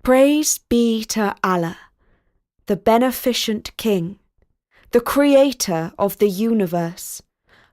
Praise be to Allah, the beneficent King, the Creator of the universe,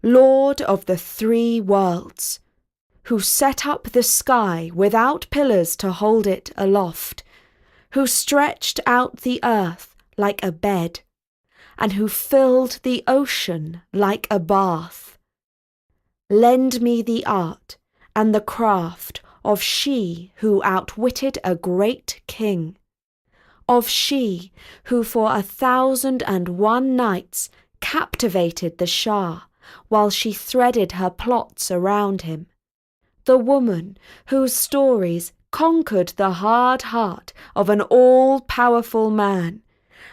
Lord of the three worlds, who set up the sky without pillars to hold it aloft, who stretched out the earth like a bed, and who filled the ocean like a bath. Lend me the art and the craft of she who outwitted a great king, of she who for 1,001 nights captivated the Shah while she threaded her plots around him, the woman whose stories conquered the hard heart of an all-powerful man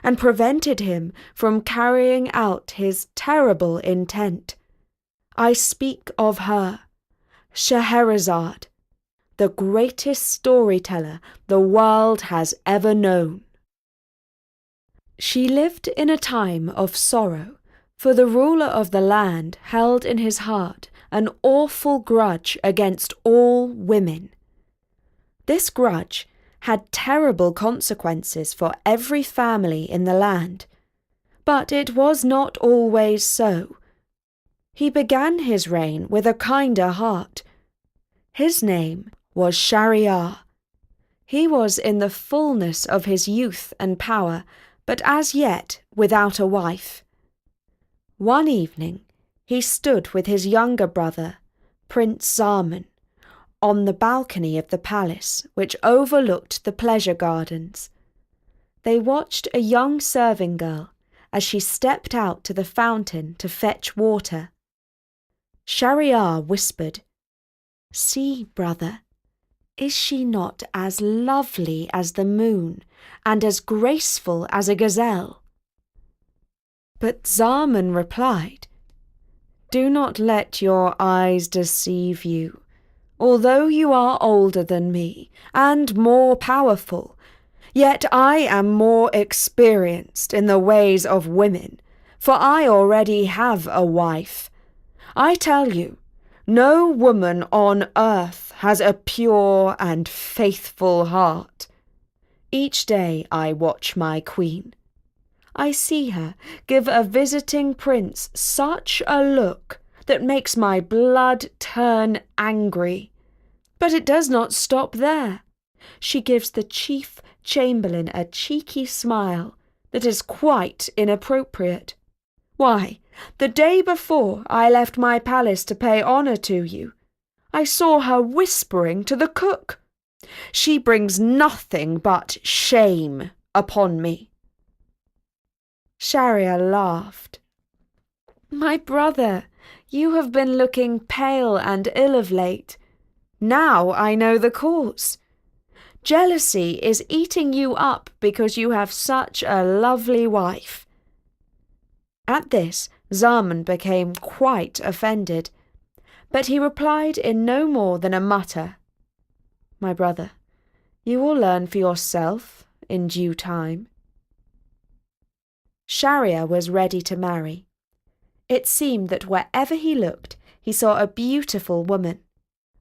and prevented him from carrying out his terrible intent. I speak of her, Scheherazade, the greatest storyteller the world has ever known. She lived in a time of sorrow, for the ruler of the land held in his heart an awful grudge against all women. This grudge had terrible consequences for every family in the land, but it was not always so. He began his reign with a kinder heart. His name was Shahryar. He was in the fullness of his youth and power, but as yet without a wife. One evening he stood with his younger brother, Prince Zaman, on the balcony of the palace which overlooked the pleasure gardens. They watched a young serving girl as she stepped out to the fountain to fetch water. Shahryar whispered, "See, brother, is she not as lovely as the moon and as graceful as a gazelle?" But Zaman replied, "Do not let your eyes deceive you. Although you are older than me and more powerful, yet I am more experienced in the ways of women, for I already have a wife. I tell you, no woman on earth has a pure and faithful heart. Each day I watch my queen. I see her give a visiting prince such a look that makes my blood turn angry. But it does not stop there. She gives the chief chamberlain a cheeky smile that is quite inappropriate. Why, the day before I left my palace to pay honour to you, I saw her whispering to the cook. She brings nothing but shame upon me." Shahryar laughed. "My brother, you have been looking pale and ill of late. Now I know the cause. Jealousy is eating you up because you have such a lovely wife." At this, Zaman became quite offended, but he replied in no more than a mutter, "My brother, you will learn for yourself in due time." Shahryar was ready to marry. It seemed that wherever he looked, he saw a beautiful woman,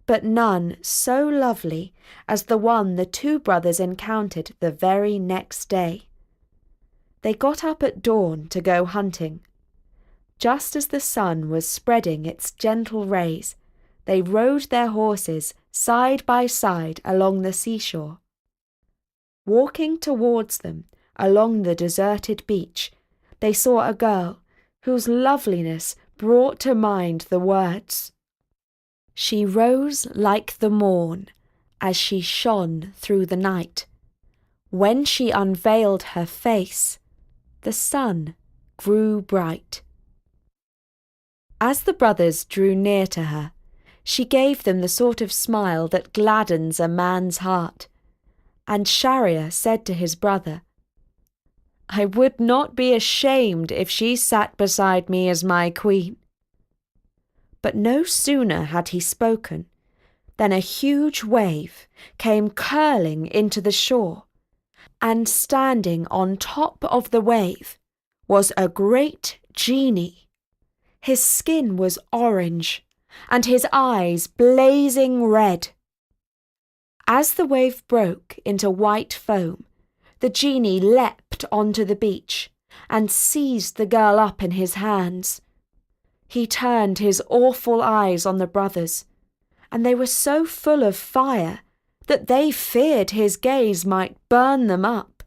but none so lovely as the one the two brothers encountered the very next day. They got up at dawn to go hunting. Just as the sun was spreading its gentle rays, they rode their horses side by side along the seashore. Walking towards them along the deserted beach, they saw a girl whose loveliness brought to mind the words, "She rose like the morn as she shone through the night. When she unveiled her face, the sun grew bright." As the brothers drew near to her, she gave them the sort of smile that gladdens a man's heart, and Shahryar said to his brother, "I would not be ashamed if she sat beside me as my queen." But no sooner had he spoken than a huge wave came curling into the shore, and standing on top of the wave was a great genie. His skin was orange, and his eyes blazing red. As the wave broke into white foam, the genie leapt onto the beach and seized the girl up in his hands. He turned his awful eyes on the brothers, and they were so full of fire that they feared his gaze might burn them up.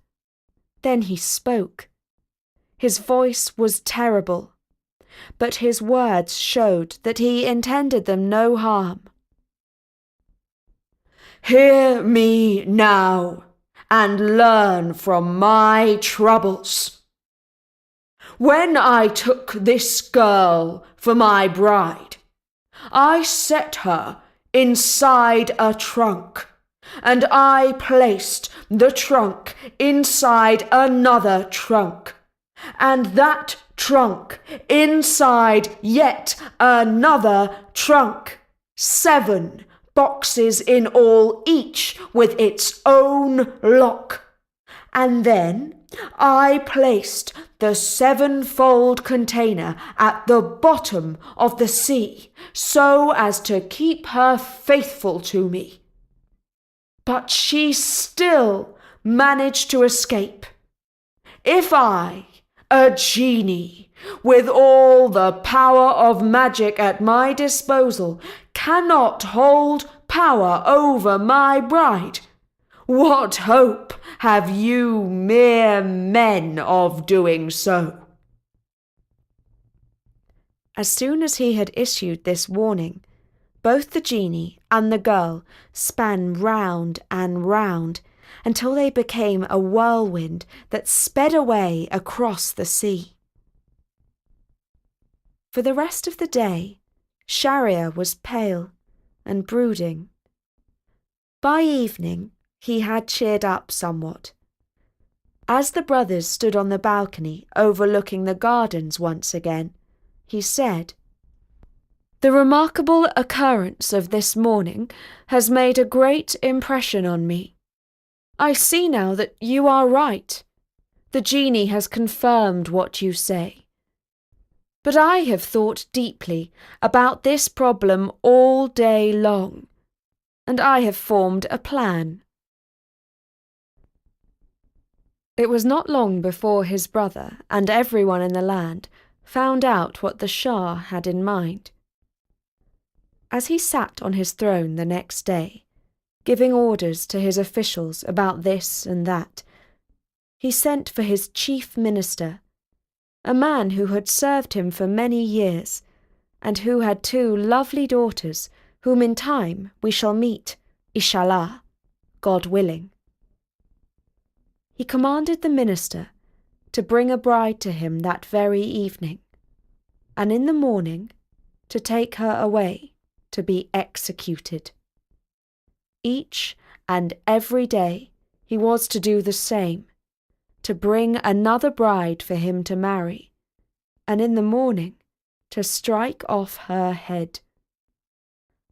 Then he spoke. His voice was terrible, but his words showed that he intended them no harm. "Hear me now, and learn from my troubles. When I took this girl for my bride, I set her inside a trunk, and I placed the trunk inside another trunk, and that trunk inside yet another trunk, 7 boxes in all, each with its own lock. And then I placed the 7-fold container at the bottom of the sea, so as to keep her faithful to me. But she still managed to escape. If I, a genie, with all the power of magic at my disposal, cannot hold power over my bride, what hope have you mere men of doing so?" As soon as he had issued this warning, both the genie and the girl span round and round until they became a whirlwind that sped away across the sea. For the rest of the day, Shahryar was pale and brooding. By evening, he had cheered up somewhat. As the brothers stood on the balcony overlooking the gardens once again, he said, "The remarkable occurrence of this morning has made a great impression on me. I see now that you are right. The genie has confirmed what you say. But I have thought deeply about this problem all day long, and I have formed a plan." It was not long before his brother and everyone in the land found out what the Shah had in mind. As he sat on his throne the next day, giving orders to his officials about this and that, he sent for his chief minister, a man who had served him for many years, and who had 2 lovely daughters, whom in time we shall meet, Inshallah, God willing. He commanded the minister to bring a bride to him that very evening, and in the morning to take her away to be executed. Each and every day he was to do the same, to bring another bride for him to marry, and in the morning to strike off her head.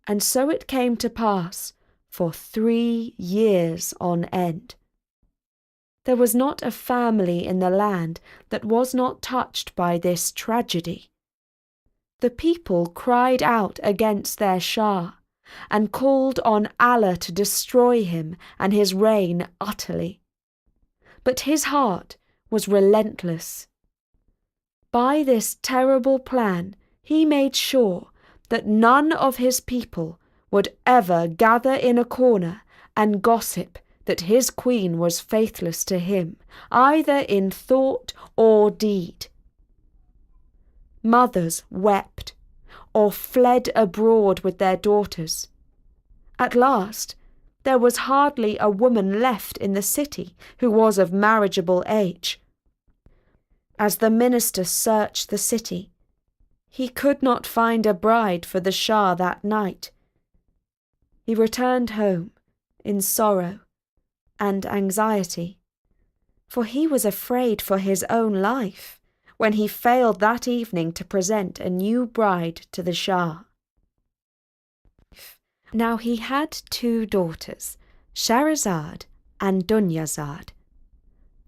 And so it came to pass for 3 years on end. There was not a family in the land that was not touched by this tragedy. The people cried out against their Shah, and called on Allah to destroy him and his reign utterly. But his heart was relentless. By this terrible plan, he made sure that none of his people would ever gather in a corner and gossip that his queen was faithless to him, either in thought or deed. Mothers wept, or fled abroad with their daughters. At last, there was hardly a woman left in the city who was of marriageable age. As the minister searched the city, he could not find a bride for the Shah that night. He returned home in sorrow and anxiety, for he was afraid for his own life when he failed that evening to present a new bride to the Shah. Now he had 2 daughters, Scheherazade and Dunyazad.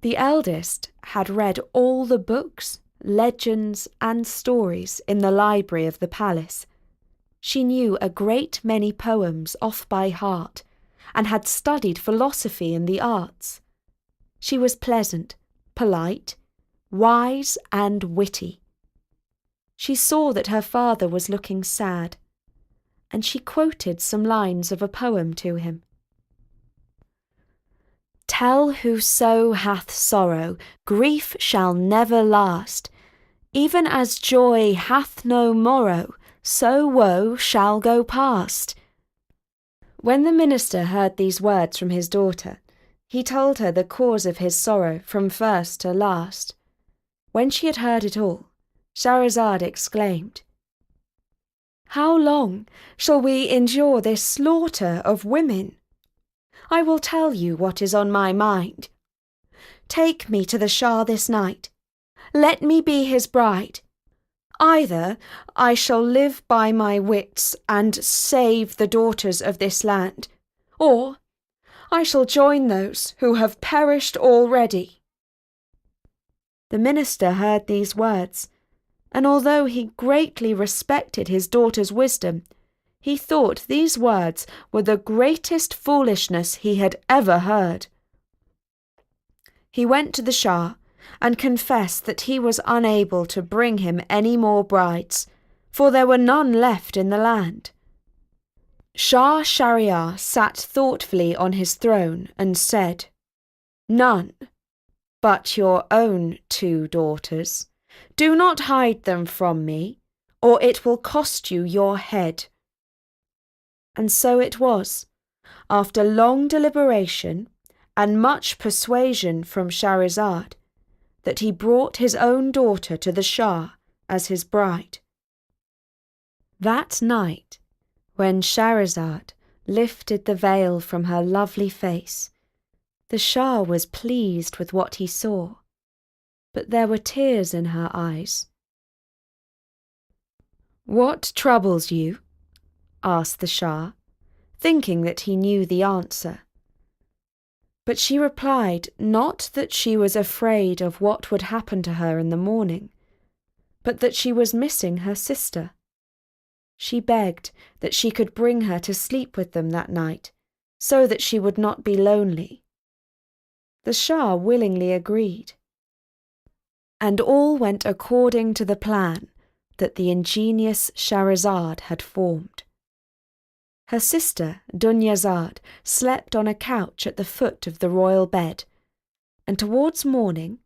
The eldest had read all the books, legends and stories in the library of the palace. She knew a great many poems off by heart, and had studied philosophy and the arts. She was pleasant, polite, wise and witty. She saw that her father was looking sad, and she quoted some lines of a poem to him. Tell whoso hath sorrow, grief shall never last. Even as joy hath no morrow, so woe shall go past. When the minister heard these words from his daughter, he told her the cause of his sorrow from first to last. When she had heard it all, Scheherazade exclaimed, How long shall we endure this slaughter of women? I will tell you what is on my mind. Take me to the Shah this night. Let me be his bride. Either I shall live by my wits and save the daughters of this land, or I shall join those who have perished already. The minister heard these words, and although he greatly respected his daughter's wisdom, he thought these words were the greatest foolishness he had ever heard. He went to the Shah and confessed that he was unable to bring him any more brides, for there were none left in the land. Shah Shahryar sat thoughtfully on his throne and said, None, but your own 2 daughters. Do not hide them from me, or it will cost you your head. And so it was, after long deliberation and much persuasion from Scheherazade, that he brought his own daughter to the Shah as his bride. That night, when Scheherazade lifted the veil from her lovely face, the Shah was pleased with what he saw, but there were tears in her eyes. What troubles you? Asked the Shah, thinking that he knew the answer. But she replied not that she was afraid of what would happen to her in the morning, but that she was missing her sister. She begged that she could bring her to sleep with them that night, so that she would not be lonely. The Shah willingly agreed, and all went according to the plan that the ingenious Scheherazade had formed. Her sister, Dunyazad, slept on a couch at the foot of the royal bed, and towards morning,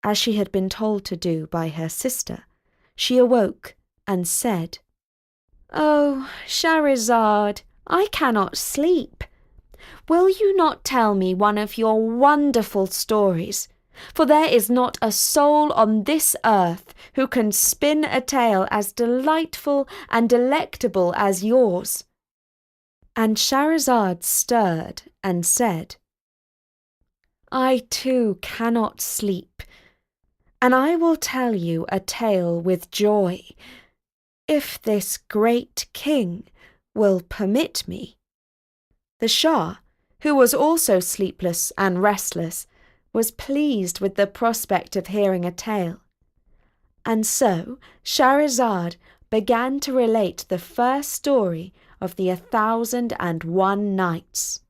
as she had been told to do by her sister, she awoke and said, "Oh, Scheherazade, I cannot sleep. Will you not tell me one of your wonderful stories? For there is not a soul on this earth who can spin a tale as delightful and delectable as yours." And Scheherazade stirred and said, "I too cannot sleep, and I will tell you a tale with joy, if this great king will permit me." The Shah, who was also sleepless and restless, was pleased with the prospect of hearing a tale, and so Scheherazade began to relate the first story of the 1001 Nights.